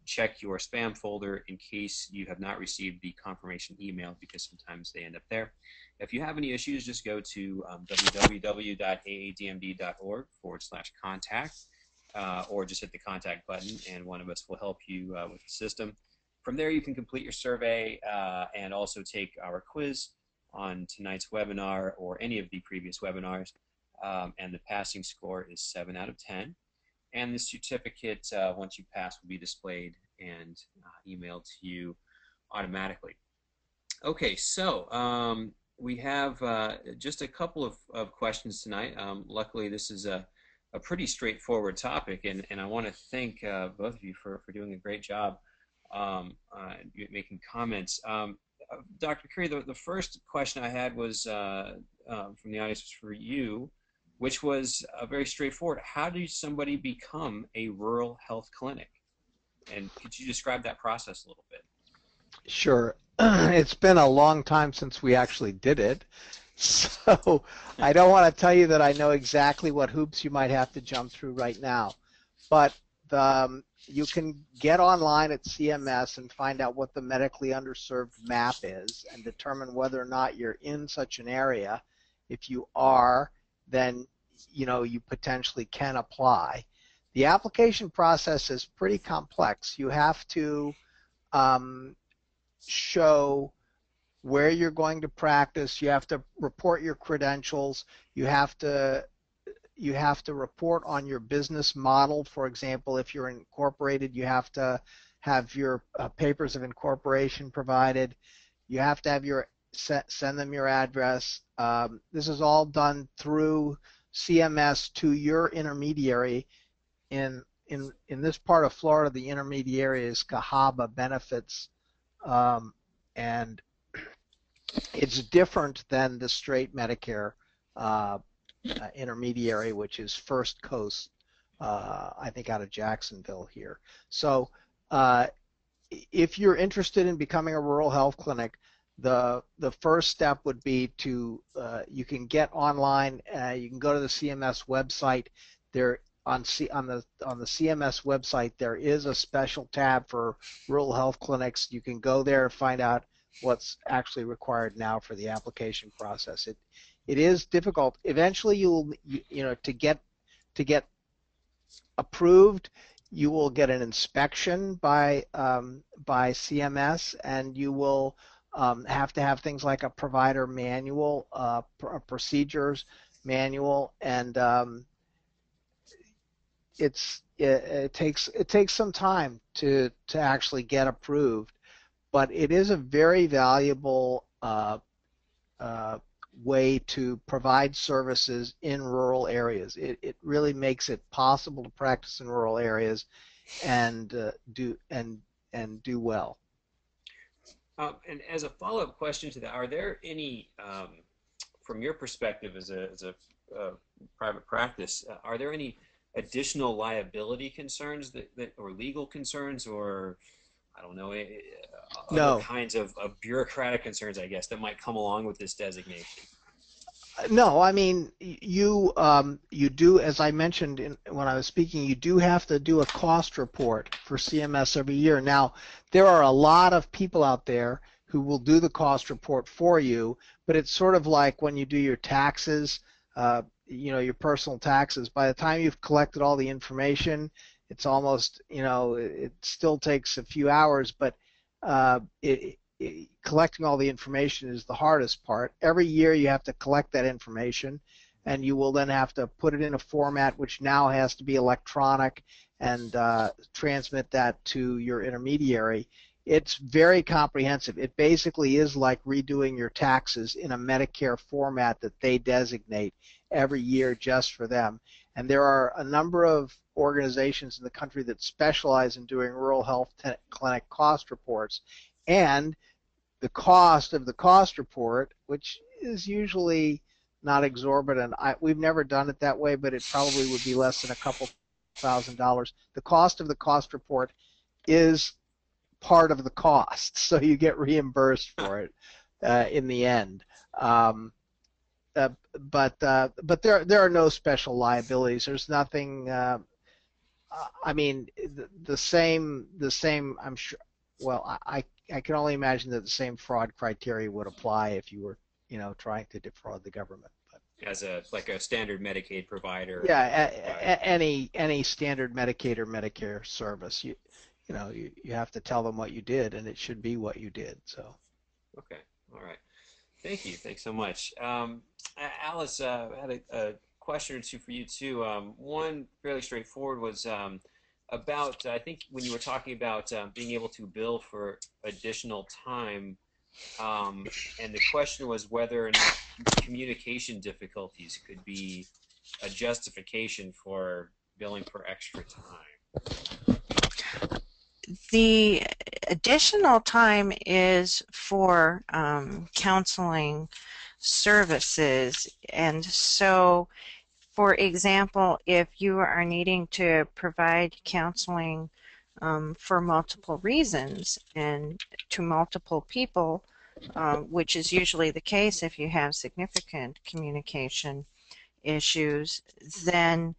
check your spam folder in case you have not received the confirmation email, because sometimes they end up there. If you have any issues, just go to www.aadmd.org/contact. Or just hit the contact button and one of us will help you with the system. From there you can complete your survey and also take our quiz on tonight's webinar or any of the previous webinars, and the passing score is 7 out of 10. And the certificate, once you pass, will be displayed and emailed to you automatically. Okay, so we have just a couple of questions tonight. Luckily this is a pretty straightforward topic, and I want to thank both of you for doing a great job making comments. Dr. Curry, the first question I had was from the audience was for you, which was very straightforward. How does somebody become a rural health clinic? And could you describe that process a little bit? Sure. It's been a long time since we actually did it. So I don't want to tell you that I know exactly what hoops you might have to jump through right now, but you can get online at CMS and find out what the medically underserved map is and determine whether or not you're in such an area. If you are, then you potentially can apply. The application process is pretty complex. You have to show where you're going to practice. You have to report your credentials. You have to report on your business model. For example, if you're incorporated, you have to have your papers of incorporation provided. You have to have send them your address. This is all done through CMS to your intermediary. In this part of Florida, the intermediary is Cahaba Benefits, and it's different than the straight Medicare intermediary, which is First Coast, I think out of Jacksonville here. So if you're interested in becoming a rural health clinic, the first step would be to you can get online. You can go to the CMS website. There on the CMS website there is a special tab for rural health clinics. You can go there and find out what's actually required now for the application process. It is difficult. Eventually, to get approved, you will get an inspection by CMS, and you will have to have things like a provider manual, a procedures manual, and it takes some time to actually get approved. But it is a very valuable way to provide services in rural areas. It really makes it possible to practice in rural areas and do well. And as a follow-up question to that, are there any, from your perspective as a private practice, are there any additional liability concerns that or legal concerns, or I don't know, other kinds of bureaucratic concerns, I guess, that might come along with this designation? No, I mean, you do, as I mentioned when I was speaking, you do have to do a cost report for CMS every year. Now, there are a lot of people out there who will do the cost report for you, but it's sort of like when you do your taxes, your personal taxes. By the time you've collected all the information, it's almost, it still takes a few hours, but collecting all the information is the hardest part. Every year you have to collect that information, and you will then have to put it in a format which now has to be electronic and transmit that to your intermediary. It's very comprehensive. It basically is like redoing your taxes in a Medicare format that they designate every year just for them. And there are a number of organizations in the country that specialize in doing rural health clinic cost reports, and the cost of the cost report, which is usually not exorbitant. We've never done it that way, but it probably would be less than a couple $1,000. The cost of the cost report is part of the cost, so you get reimbursed for it in the end. But there are no special liabilities. There's nothing. I mean, the same. I'm sure. Well, I can only imagine that the same fraud criteria would apply if you were, trying to defraud the government. But, as like a standard Medicaid provider. Yeah, any standard Medicaid or Medicare service, you have to tell them what you did, and it should be what you did. So. Okay. All right. Thank you. Thanks so much. Alice, I had a question or two for you too. One fairly straightforward was about, I think when you were talking about being able to bill for additional time, and the question was whether or not communication difficulties could be a justification for billing for extra time. The additional time is for counseling services, and so, for example, if you are needing to provide counseling for multiple reasons and to multiple people, which is usually the case if you have significant communication issues, then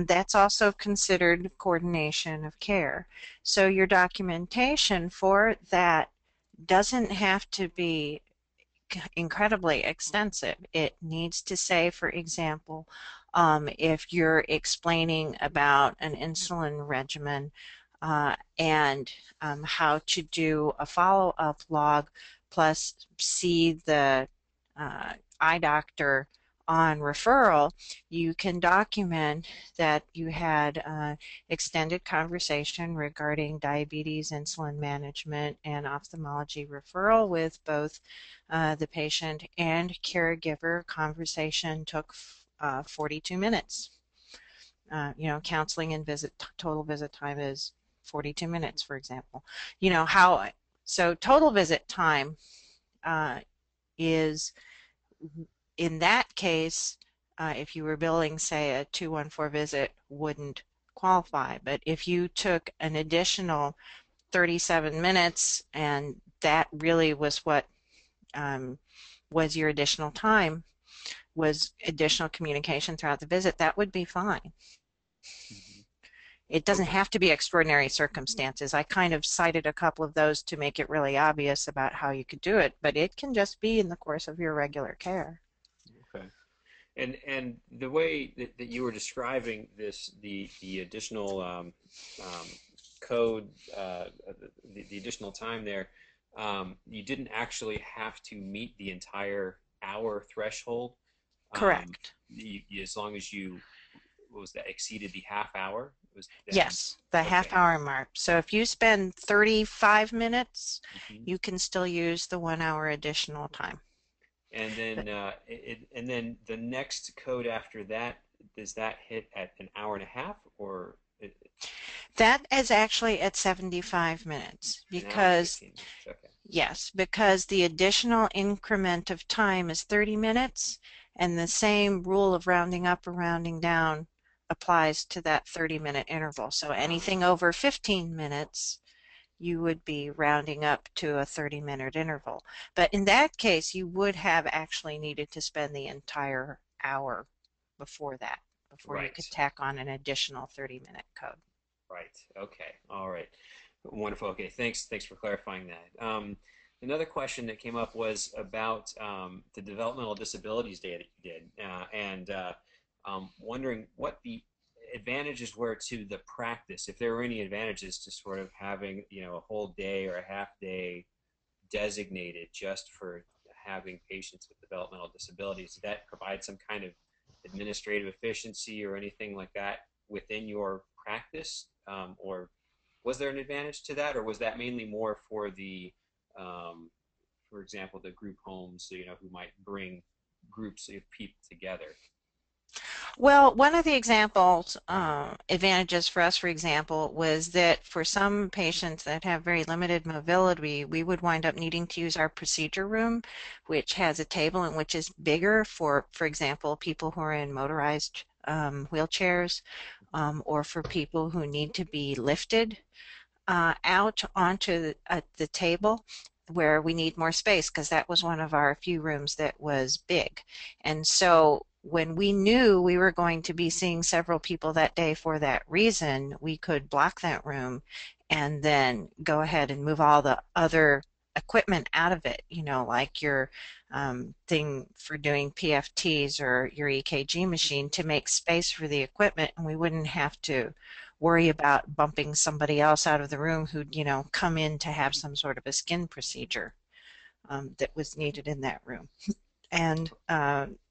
that's also considered coordination of care. So your documentation for that doesn't have to be incredibly extensive. It needs to say, for example, if you're explaining about an insulin regimen and how to do a follow-up log, plus see the eye doctor on referral, you can document that you had extended conversation regarding diabetes, insulin management, and ophthalmology referral with both the patient and caregiver. Conversation took 42 minutes. Counseling and total visit time is 42 minutes, for example. So total visit time is, in that case, if you were billing, say, a 214 visit, wouldn't qualify. But if you took an additional 37 minutes and that really was what was your additional time, was additional communication throughout the visit, that would be fine. Mm-hmm. It doesn't Okay. have to be extraordinary circumstances. I kind of cited a couple of those to make it really obvious about how you could do it, but it can just be in the course of your regular care. Okay. And the way that you were describing this, the additional code, the additional time there, you didn't actually have to meet the entire hour threshold. Um, Correct. as long as you, what was that, exceeded the half hour, was then Yes, the half okay. hour mark. So if you spend 35 minutes, Hmm. you can still use the 1 hour additional time. And But then and then the next code after that, does that hit at an hour and a half or that is actually at 75 minutes an hour and because, 15 minutes? Okay. yes, because the additional increment of time is 30 minutes, and the same rule of rounding up or rounding down applies to that 30-minute interval. So anything Ah, over 15 minutes, you would be rounding up to a 30-minute interval. But in that case, you would have actually needed to spend the entire hour before that, before you right. could tack on an additional 30-minute code. Right. Okay. All right. Wonderful. Okay. Thanks for clarifying that. Another question that came up was about the developmental disabilities day that you did, and wondering what the advantages were to the practice, if there were any advantages to sort of having, a whole day or a half day designated just for having patients with developmental disabilities. Did that provide some kind of administrative efficiency or anything like that within your practice? Or was there an advantage to that, or was that mainly more for the, for example, the group homes, who might bring groups of people together? Well, one of the examples, advantages for us, for example, was that for some patients that have very limited mobility, we would wind up needing to use our procedure room, which has a table and which is bigger for example, people who are in motorized wheelchairs, or for people who need to be lifted out onto the table where we need more space, because that was one of our few rooms that was big. And so when we knew we were going to be seeing several people that day for that reason, we could block that room and then go ahead and move all the other equipment out of it, like your thing for doing PFTs or your EKG machine, to make space for the equipment, and we wouldn't have to worry about bumping somebody else out of the room who'd, come in to have some sort of a skin procedure that was needed in that room. And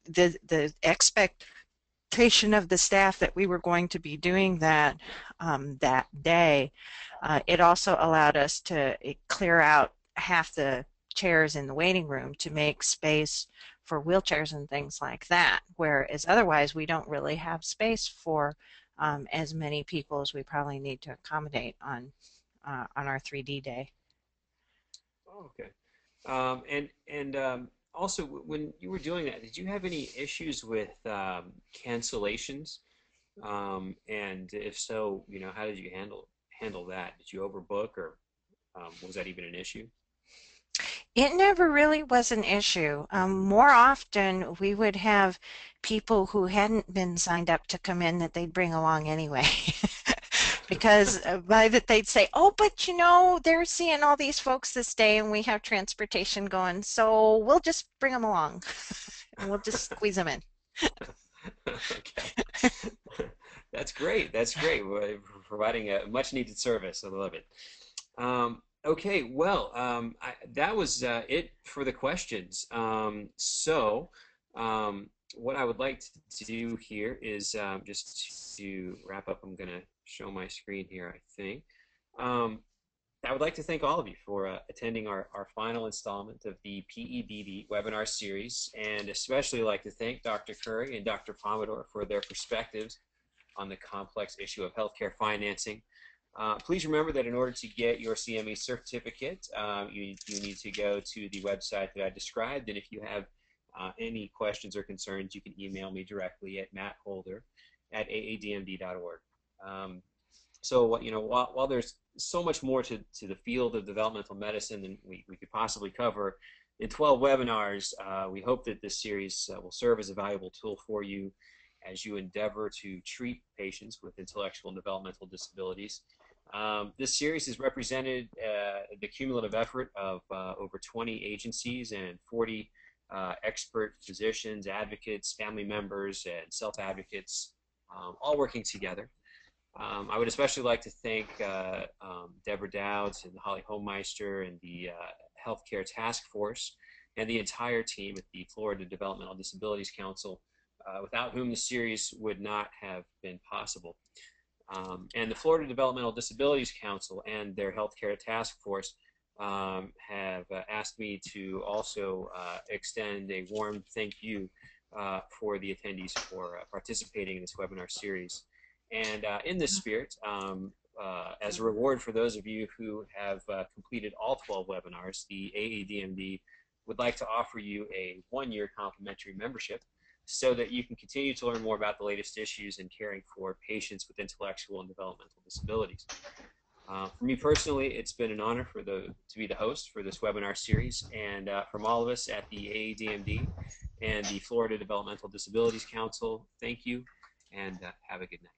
the expectation of the staff that we were going to be doing that that day, it also allowed us to clear out half the chairs in the waiting room to make space for wheelchairs and things like that, whereas otherwise we don't really have space for as many people as we probably need to accommodate on our 3D day. Oh, okay. And also, when you were doing that, did you have any issues with cancellations? And if so, how did you handle that? Did you overbook, or was that even an issue? It never really was an issue. More often, we would have people who hadn't been signed up to come in that they'd bring along anyway. Because by that they'd say, "Oh, but you know, they're seeing all these folks this day and we have transportation going, so we'll just bring them along and we'll just squeeze them in." Okay. That's great. That's great. We're providing a much needed service. I love it. Okay, well, that was it for the questions. What I would like to do here is just to wrap up, I'm going to show my screen here, I think. Um, I would like to thank all of you for attending our final installment of the PEDD webinar series, and especially like to thank Dr. Curry and Dr. Pomodoro for their perspectives on the complex issue of healthcare financing. Please remember that in order to get your CME certificate, you need to go to the website that I described, and if you have any questions or concerns, you can email me directly at mattholder@aadmd.org. While there's so much more to the field of developmental medicine than we could possibly cover in 12 webinars, we hope that this series will serve as a valuable tool for you as you endeavor to treat patients with intellectual and developmental disabilities. This series has represented the cumulative effort of over 20 agencies and 40 expert physicians, advocates, family members, and self-advocates, all working together. I would especially like to thank Deborah Dowds and Holly Homeister and the Healthcare Task Force and the entire team at the Florida Developmental Disabilities Council, without whom the series would not have been possible. And the Florida Developmental Disabilities Council and their Healthcare Task Force have asked me to also extend a warm thank you for the attendees for participating in this webinar series. And in this spirit, as a reward for those of you who have completed all 12 webinars, the AADMD would like to offer you a one-year complimentary membership so that you can continue to learn more about the latest issues in caring for patients with intellectual and developmental disabilities. For me personally, it's been an honor to be the host for this webinar series, and from all of us at the AADMD and the Florida Developmental Disabilities Council, thank you, and have a good night.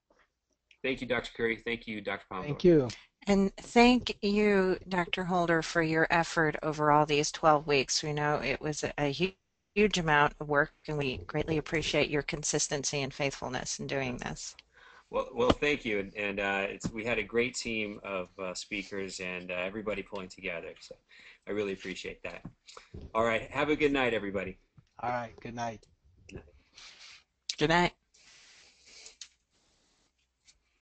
Thank you, Dr. Curry. Thank you, Dr. Pomodoro. Thank you. And thank you, Dr. Holder, for your effort over all these 12 weeks. We know it was a huge amount of work, and we greatly appreciate your consistency and faithfulness in doing this. Well, thank you. And we had a great team of speakers and everybody pulling together. So I really appreciate that. All right. Have a good night, everybody. All right. Good night. Good night.